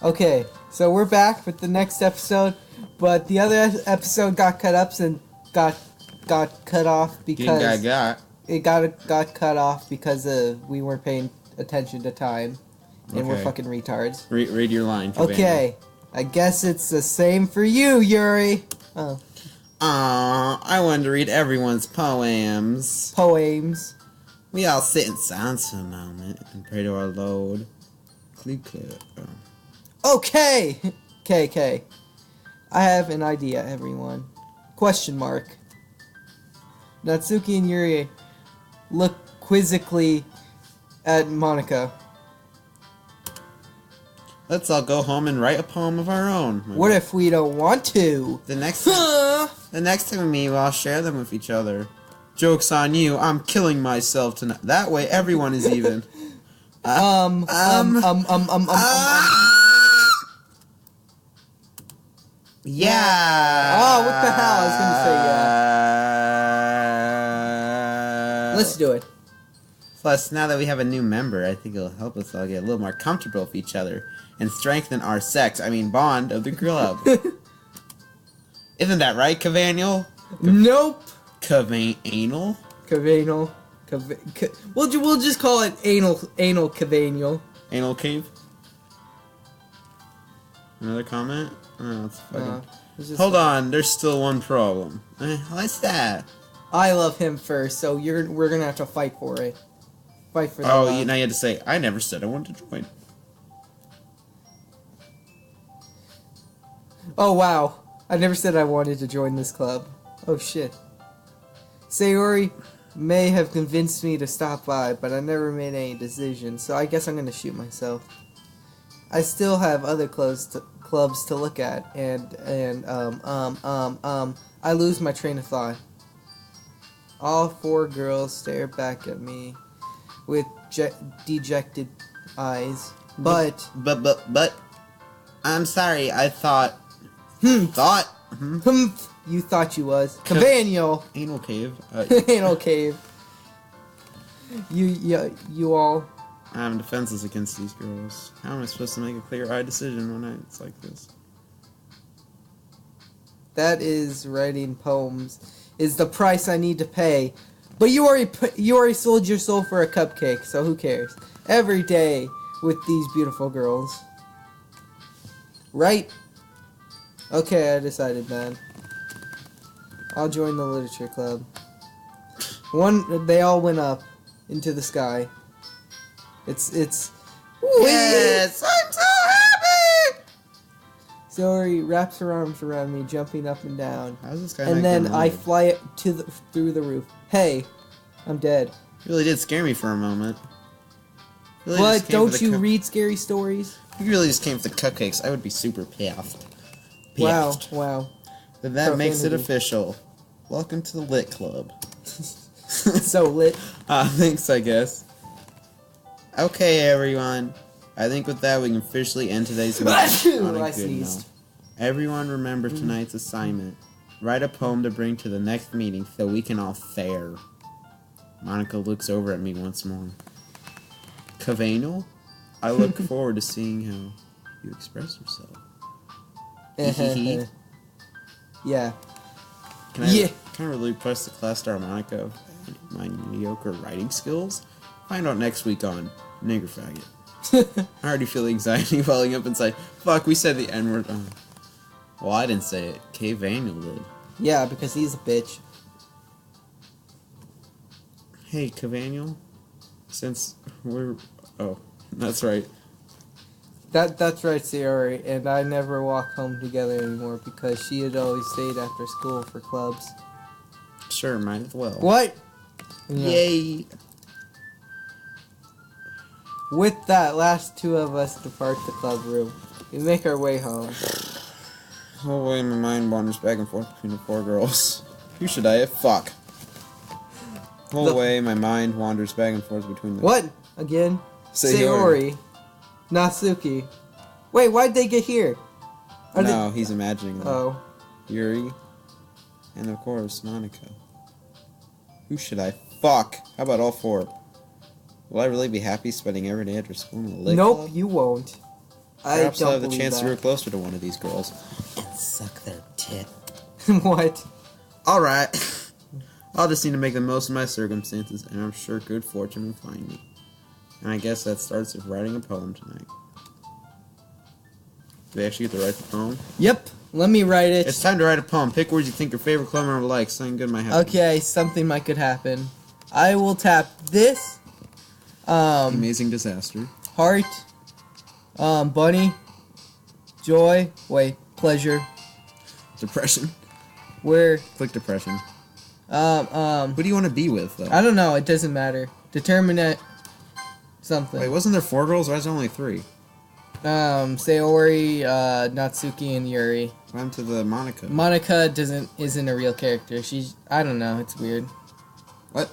Okay, so we're back with the next episode, but the other episode got cut up and got cut off because it got cut off because we weren't paying attention to time, and we're fucking retards. Read your line. Okay, I guess it's the same for you, Yuri. Oh. I wanted to read everyone's poems. Poems. We all sit in silence for a moment and pray to our Lord. Okay! KK. I have an idea, everyone. Question mark. Natsuki and Yuri look quizzically at Monica. Let's all go home and write a poem of our own. What if we don't want to? The next time we meet, we'll all share them with each other. Joke's on you, I'm killing myself tonight. That way everyone is even. Yeah. Oh, what the hell? I was gonna say yeah. Let's do it. Plus, now that we have a new member, I think it'll help us all get a little more comfortable with each other and strengthen our bond of the club. Isn't that right, Kavanal? Nope. Kavanal? Kavanal. We'll just call it anal Kavanal. Anal cave? Another comment? Oh, it's fucking... Hold on, there's still one problem. What's that? I love him first, so we're gonna have to fight for it. Fight for that. Oh, now you had to say, I never said I wanted to join. Oh, wow. I never said I wanted to join this club. Oh, shit. Sayori may have convinced me to stop by, but I never made any decision, so I guess I'm gonna shoot myself. I still have other clubs to look at, and I lose my train of thought. All four girls stare back at me with dejected eyes, but I'm sorry, I thought... You thought you was. Kavanal! Anal cave. Anal cave. You all... I'm defenseless against these girls. How am I supposed to make a clear-eyed decision when it's like this? That is writing poems is the price I need to pay. But you already sold your soul for a cupcake, so who cares? Every day with these beautiful girls. Right? Okay, I decided, man. I'll join the literature club. They all went up into the sky. It's yes, I'm so happy. Sayori wraps her arms around me, jumping up and down. How's this guy? And then I fly through the roof. Hey, I'm dead. You really did scare me for a moment. Really what? Don't you read scary stories? You really just came for the cupcakes. I would be super pissed. Wow. But that makes it official. Welcome to the Lit Club. So lit. Thanks, I guess. Okay, everyone. I think with that we can officially end today's meeting on a good note. Everyone remember tonight's assignment. Write a poem to bring to the next meeting so we can all fare. Monica looks over at me once more. Kavanal, I look forward to seeing how you express yourself. Yeah. Can I really request the class star Monica of my mediocre writing skills? Find out next week on Nigger Faggot. I already feel the anxiety welling up inside. Fuck, we said the N-word. Well, I didn't say it. Kavanal did. Yeah, because he's a bitch. Hey, Kavanal. Since we're... Oh, that's right. That's right, Sayori, and I never walk home together anymore because she had always stayed after school for clubs. Sure, might as well. What? Yeah. Yay! With that, last two of us depart the club room. We make our way home. Oh boy, my mind wanders back and forth between the four girls. Who should I have? Fuck. Whole way, my mind wanders back and forth between them. What? Again? Sayori. Natsuki. Wait, why'd they get here? He's imagining them. Oh. Yuri. And of course, Monica. Who should I fuck? How about all four? Will I really be happy spending every day after school in a lit club? You won't. Perhaps I'll have the chance to grow closer to one of these girls and suck their tit. What? Alright. I'll just need to make the most of my circumstances, and I'm sure good fortune will find me. And I guess that starts with writing a poem tonight. Do they actually get to write the poem? Yep. Let me write it. It's time to write a poem. Pick words you think your favorite club member likes. Something good might happen. Okay, something might could happen. I will tap this. Amazing disaster. Heart. Bunny. Joy. Wait. Pleasure. Depression. Where? Click depression. Who do you want to be with, though? I don't know. It doesn't matter. Determine it. Something. Wait, wasn't there 4 girls? Why is there only 3? Sayori, Natsuki, and Yuri. What happened to the Monica? Monica isn't a real character. I don't know. It's weird. What?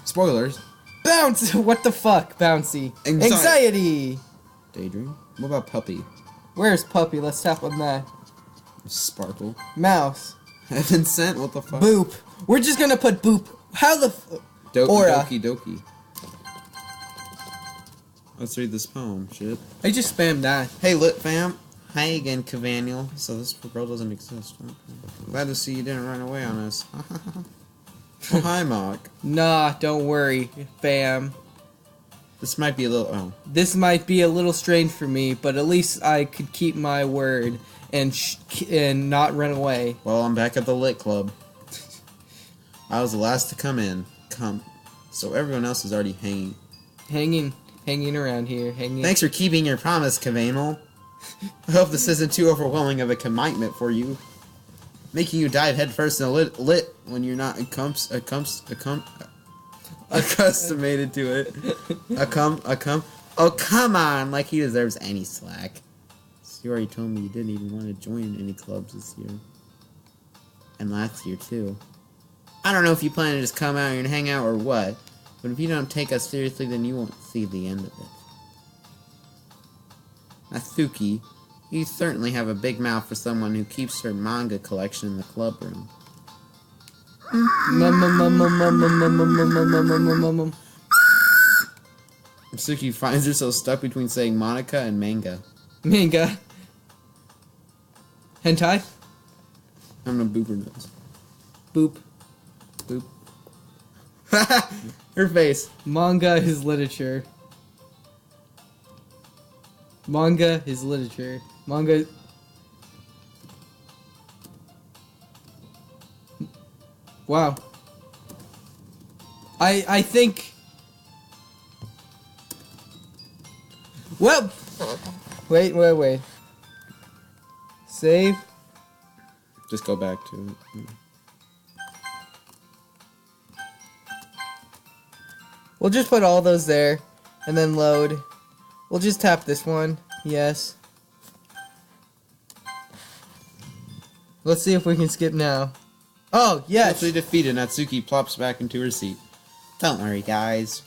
Spoilers. Bounce! What the fuck? Bouncy. Anxiety! Daydream. What about Puppy? Where's Puppy? Let's tap on that. Sparkle. Mouse. Heaven sent? What the fuck? Boop. We're just gonna put boop. How the Doki Doki. Let's read this poem, shit. I just spammed that. Hey, Lit Fam. Hi again, Kavanal. So this girl doesn't exist. Okay. Glad to see you didn't run away on us. Oh, hi, Mock. Nah, don't worry, fam. This might be a little... Oh. This might be a little strange for me, but at least I could keep my word and not run away. Well, I'm back at the Lit Club. I was the last to come in. So everyone else is already hanging around here. Thanks for keeping your promise, Kavanal. I hope this isn't too overwhelming of a commitment for you. Making you dive headfirst in a lit when you're not accustomed to it. Oh, come on, like he deserves any slack. You already told me you didn't even want to join any clubs this year. And last year, too. I don't know if you plan to just come out here and hang out or what, but if you don't take us seriously, then you won't see the end of it. Natsuki, you certainly have a big mouth for someone who keeps her manga collection in the club room. Natsuki finds herself stuck between saying Monica and manga. Manga. Hentai? I'm gonna boop her nose. Boop. Boop. Her face. Manga is literature. Manga is literature. Manga... Wow. I think... Well... Wait. Save. Just go back to it. We'll just put all those there, and then load. We'll just tap this one. Yes. Let's see if we can skip now. Oh, yes! Actually defeated, Natsuki plops back into her seat. Don't worry, guys.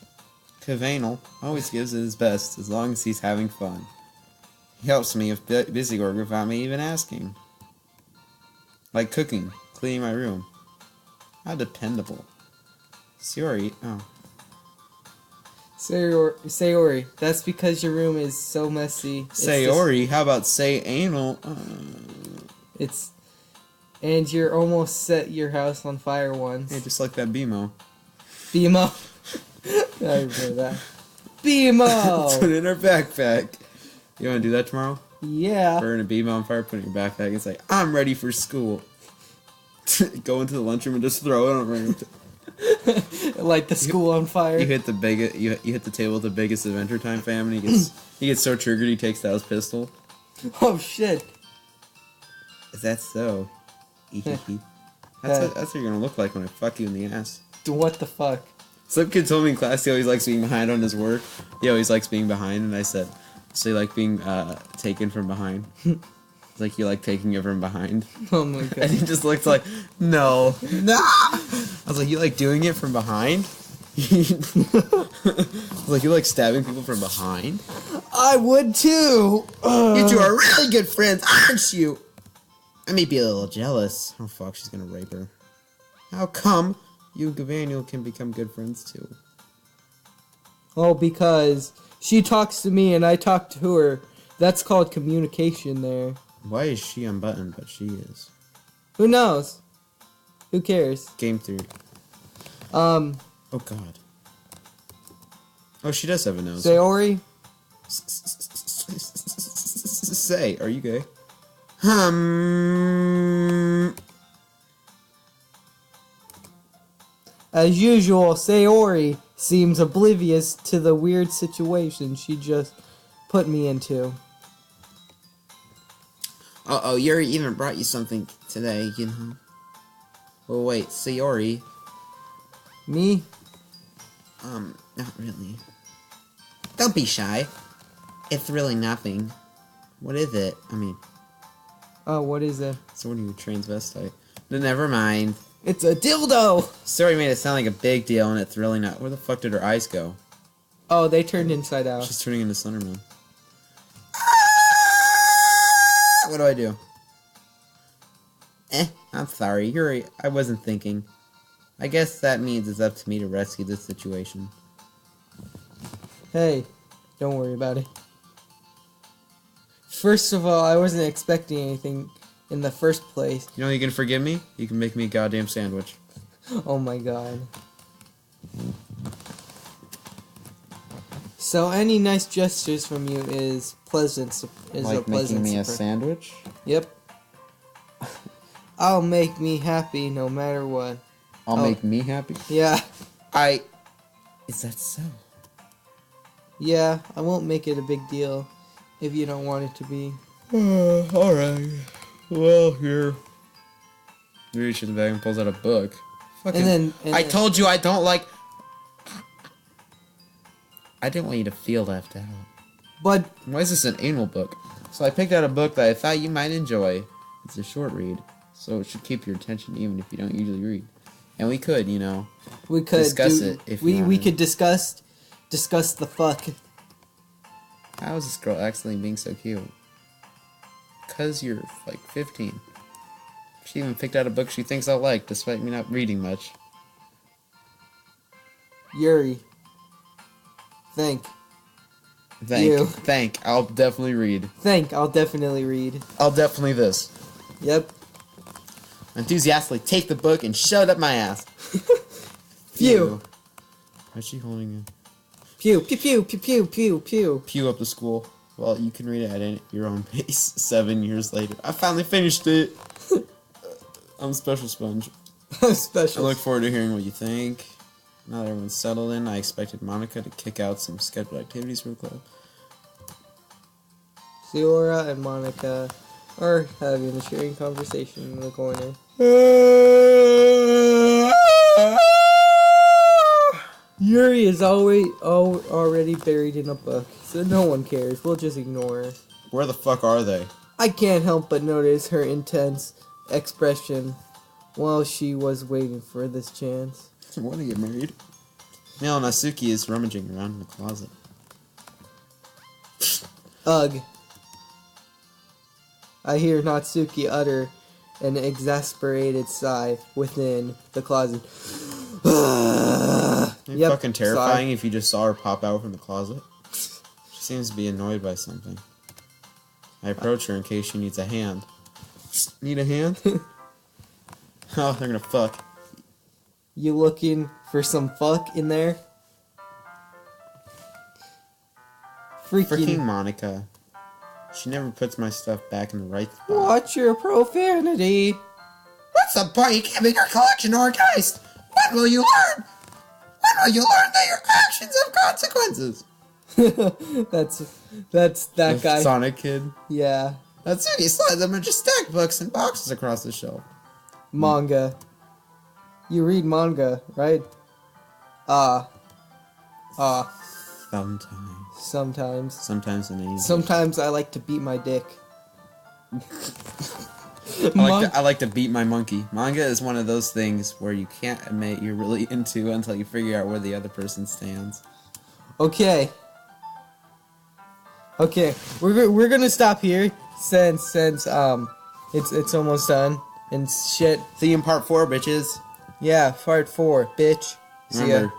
Kavanal always gives it his best, as long as he's having fun. He helps me with busy work without me even asking. Like cooking, cleaning my room. How dependable. Sayori, oh. Sayori, that's because your room is so messy. Sayori, how about say anal? And you're almost set your house on fire once. Hey, just like that BMO. BMO? I remember that. BMO! Put it in our backpack. You want to do that tomorrow? Yeah. Burn a BMO on fire, put it in your backpack, and say, I'm ready for school. Go into the lunchroom and just throw it on Light the school on fire. You hit the you hit the table with the biggest Adventure Time fan, and he gets so triggered he takes out his pistol. Oh shit! Is that so? That's what you're gonna look like when I fuck you in the ass. What the fuck? Some kid told me in class he always likes being behind on his work. He always likes being behind, and I said, so you like being taken from behind? It's like you like taking it from behind. Oh my god. And he just looked like, no. I was like, you like doing it from behind? I was like, you like stabbing people from behind? I would too! You two are really good friends, aren't you? I may be a little jealous. Oh fuck, she's gonna rape her. How come you and Kavanal can become good friends too? Oh, because she talks to me and I talk to her. That's called communication there. Why is she unbuttoned, but she is? Who knows? Who cares? Game theory. Oh, God. Oh, she does have a nose. Sayori? Say, are you gay? As usual, Sayori seems oblivious to the weird situation she just put me into. Uh-oh, Yuri even brought you something today, you know. Oh, wait, Sayori. Me? Not really. Don't be shy. It's really nothing. What is it? I mean... Oh, what is it? So what are you, transvestite? Then never mind. It's a dildo! Sayori made it sound like a big deal, and it's really not. Where the fuck did her eyes go? Oh, they turned inside out. She's turning into Slenderman. What do I do? I'm sorry, Yuri. I wasn't thinking. I guess that means it's up to me to rescue this situation. Hey, don't worry about it. First of all, I wasn't expecting anything in the first place. You know you can forgive me? You can make me a goddamn sandwich. Oh my god. So any nice gestures from you is pleasant. Is like a pleasant making me a surprise. sandwich? Yep. I'll make me happy no matter what. I'll make me happy? Yeah. Is that so? Yeah, I won't make it a big deal if you don't want it to be. Alright. Well, here. He reaches in the bag and pulls out a book. And I told you I don't like... I didn't want you to feel left out. But... Why is this an anal book? So I picked out a book that I thought you might enjoy. It's a short read, so it should keep your attention even if you don't usually read. And we could, you know, we could discuss it if we could discuss the fuck. How is this girl accidentally being so cute? 'Cause you're like 15. She even picked out a book she thinks I'll like, despite me not reading much. Yuri. Thank. I'll definitely read. I'll definitely read. I'll definitely this. Yep. Enthusiastically take the book and shove it up my ass. Pew. How's she holding it? Pew, pew, pew, pew, pew, pew, pew. Pew up the school. Well, you can read it at your own pace 7 years later. I finally finished it. I'm a special sponge. Special. I look forward to hearing what you think. Now that everyone's settled in, I expected Monica to kick out some scheduled activities for the club. Siora and Monica are having a sharing conversation in the corner. Yuri is already buried in a book, so no one cares. We'll just ignore her. Where the fuck are they? I can't help but notice her intense expression while she was waiting for this chance. I want to get married. Meanwhile, Natsuki is rummaging around in the closet. Ugh. I hear Natsuki utter an exasperated sigh within the closet. It'd be fucking terrifying if you just saw her pop out from the closet. She seems to be annoyed by something. I approach her in case she needs a hand. Need a hand? Oh, they're gonna fuck. You looking for some fuck in there? Freaking Monica. She never puts my stuff back in the right spot. Watch your profanity. What's the point? You can't make your collection organized. When will you learn? When will you learn that your actions have consequences? that's that guy. Sonic Kid. Yeah. Natsuki slides a bunch of stacked books and boxes across the shelf. Manga. You read manga, right? Sometimes. Sometimes in English. Sometimes I like to beat my dick. I like to beat my monkey. Manga is one of those things where you can't admit you're really into until you figure out where the other person stands. Okay. We're gonna stop here since it's almost done and shit. See you in part 4, bitches. Yeah, part 4, bitch. See ya. Remember,